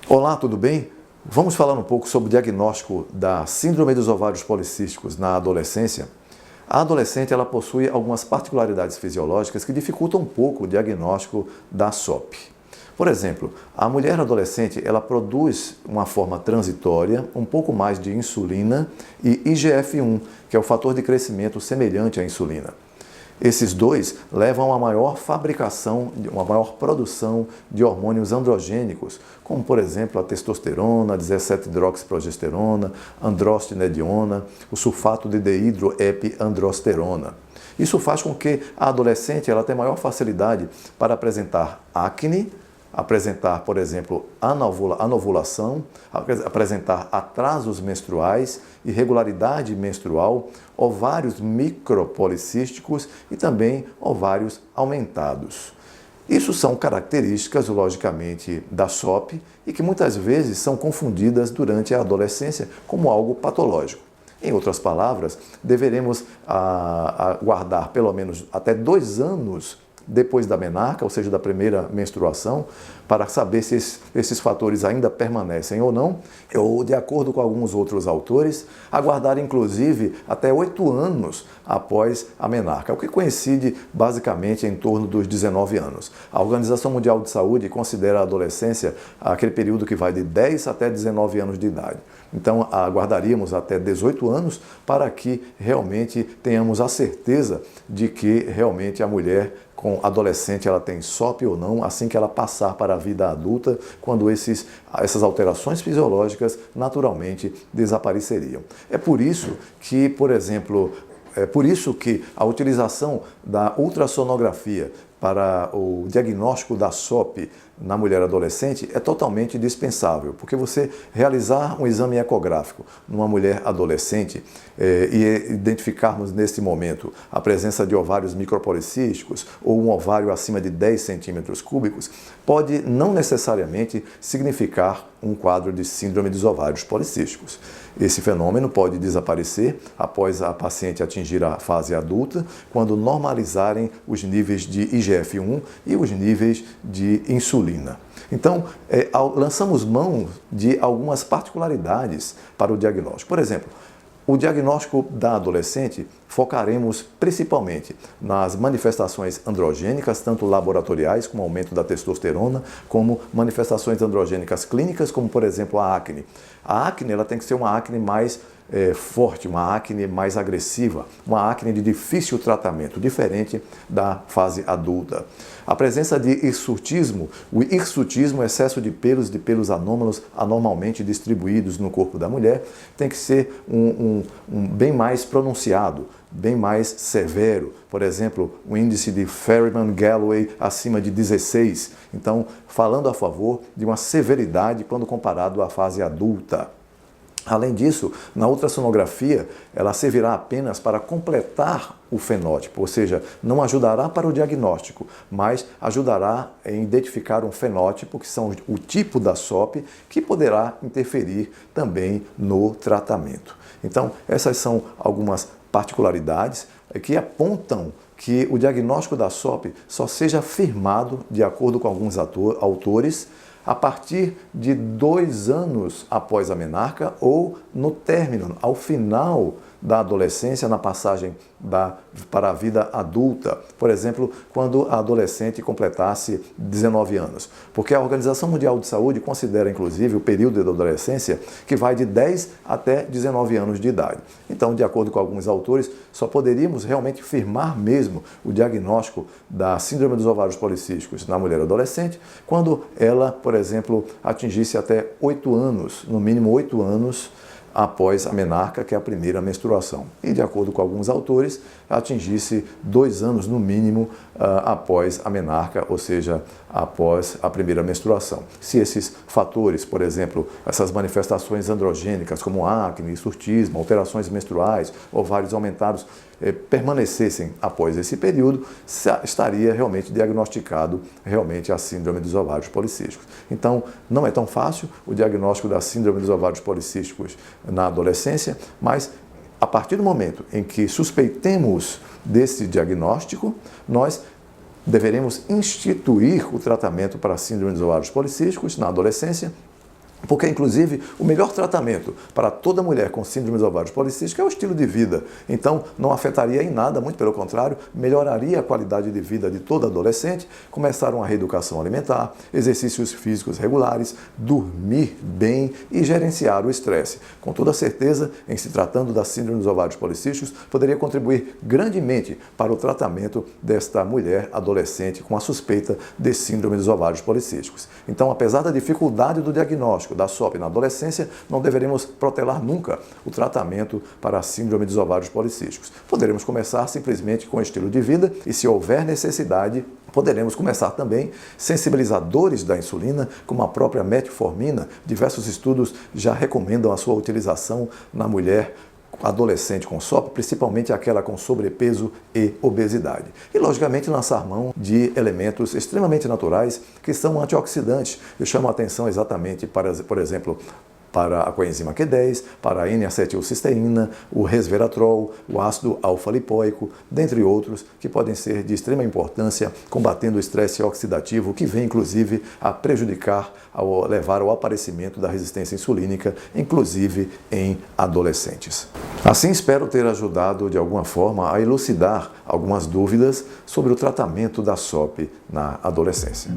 Olá, tudo bem? Vamos falar um pouco sobre o diagnóstico da síndrome dos ovários policísticos na adolescência. A adolescente ela possui algumas particularidades fisiológicas que dificultam um pouco o diagnóstico da SOP. Por exemplo, a mulher adolescente ela produz uma forma transitória um pouco mais de insulina e IGF-1, que é o fator de crescimento semelhante à insulina. Esses dois levam a maior fabricação, uma maior produção de hormônios androgênicos, como por exemplo a testosterona, 17-hidroxiprogesterona, androstenediona, o sulfato de deidroepiandrosterona. Isso faz com que a adolescente ela tenha maior facilidade para apresentar acne, apresentar, por exemplo, anovulação, apresentar atrasos menstruais, irregularidade menstrual, ovários micropolicísticos e também ovários aumentados. Isso são características, logicamente, da SOP e que muitas vezes são confundidas durante a adolescência como algo patológico. Em outras palavras, deveremos aguardar pelo menos até 2 anos depois da menarca, ou seja, da primeira menstruação, para saber se esses fatores ainda permanecem ou não, ou, de acordo com alguns outros autores, aguardar inclusive até 8 anos após a menarca, o que coincide basicamente em torno dos 19 anos. A Organização Mundial de Saúde considera a adolescência aquele período que vai de 10 até 19 anos de idade. Então, aguardaríamos até 18 anos para que realmente tenhamos a certeza de que realmente a mulher com adolescente ela tem SOP ou não, assim que ela passar para a vida adulta, quando essas alterações fisiológicas naturalmente desapareceriam. É por isso que, por exemplo, a utilização da ultrassonografia para o diagnóstico da SOP na mulher adolescente é totalmente dispensável, porque você realizar um exame ecográfico numa mulher adolescente e identificarmos nesse momento a presença de ovários micropolicísticos ou um ovário acima de 10 centímetros cúbicos pode não necessariamente significar um quadro de síndrome dos ovários policísticos. Esse fenômeno pode desaparecer após a paciente atingir a fase adulta, quando normalizarem os níveis de IGF-1 e os níveis de insulina. Então, lançamos mão de algumas particularidades para o diagnóstico. Por exemplo, o diagnóstico da adolescente focaremos principalmente nas manifestações androgênicas, tanto laboratoriais, como aumento da testosterona, como manifestações androgênicas clínicas, como por exemplo a acne. A acne ela tem que ser uma acne mais forte, uma acne mais agressiva, uma acne de difícil tratamento, diferente da fase adulta. A presença de hirsutismo, o hirsutismo, excesso de pelos anômalos, anormalmente distribuídos no corpo da mulher, tem que ser bem mais pronunciado, bem mais severo. Por exemplo, o índice de Ferriman-Galloway acima de 16. Então, falando a favor de uma severidade quando comparado à fase adulta. Além disso, na ultrassonografia, ela servirá apenas para completar o fenótipo, ou seja, não ajudará para o diagnóstico, mas ajudará em identificar um fenótipo, que são o tipo da SOP, que poderá interferir também no tratamento. Então, essas são algumas particularidades que apontam que o diagnóstico da SOP só seja firmado, de acordo com alguns autores, a partir de 2 anos após a menarca ou no término, ao final da adolescência, na passagem para a vida adulta. Por exemplo, quando a adolescente completasse 19 anos. Porque a Organização Mundial de Saúde considera, inclusive, o período da adolescência que vai de 10 até 19 anos de idade. Então, de acordo com alguns autores, só poderíamos realmente firmar mesmo o diagnóstico da síndrome dos ovários policísticos na mulher adolescente quando ela, por exemplo, atingisse até 8 anos, no mínimo 8 anos, após a menarca, que é a primeira menstruação. E, de acordo com alguns autores, atingisse 2 anos, no mínimo, após a menarca, ou seja, após a primeira menstruação. Se esses fatores, por exemplo, essas manifestações androgênicas, como acne, hirsutismo, alterações menstruais, ovários aumentados, permanecessem após esse período, estaria realmente diagnosticado realmente a síndrome dos ovários policísticos. Então, não é tão fácil o diagnóstico da síndrome dos ovários policísticos na adolescência, mas a partir do momento em que suspeitemos desse diagnóstico, nós deveremos instituir o tratamento para a síndrome dos ovários policísticos na adolescência, Porque, inclusive, o melhor tratamento para toda mulher com síndrome dos ovários policísticos é o estilo de vida. Então, não afetaria em nada, muito pelo contrário, melhoraria a qualidade de vida de toda adolescente, começar uma reeducação alimentar, exercícios físicos regulares, dormir bem e gerenciar o estresse. Com toda certeza, em se tratando da síndrome dos ovários policísticos, poderia contribuir grandemente para o tratamento desta mulher adolescente com a suspeita de síndrome dos ovários policísticos. Então, apesar da dificuldade do diagnóstico da SOP na adolescência, não deveremos protelar nunca o tratamento para a síndrome dos ovários policísticos. Poderemos começar simplesmente com estilo de vida e, se houver necessidade, poderemos começar também sensibilizadores da insulina, como a própria metformina. Diversos estudos já recomendam a sua utilização na mulher adolescente com SOP, principalmente aquela com sobrepeso e obesidade. E, logicamente, lançar mão de elementos extremamente naturais que são antioxidantes. Eu chamo a atenção exatamente para, por exemplo, para a coenzima Q10, para a N-acetilcisteína, o resveratrol, o ácido alfa-lipoico, dentre outros, que podem ser de extrema importância combatendo o estresse oxidativo, que vem, inclusive, a prejudicar, ao levar ao aparecimento da resistência insulínica, inclusive em adolescentes. Assim, espero ter ajudado, de alguma forma, a elucidar algumas dúvidas sobre o tratamento da SOP na adolescência.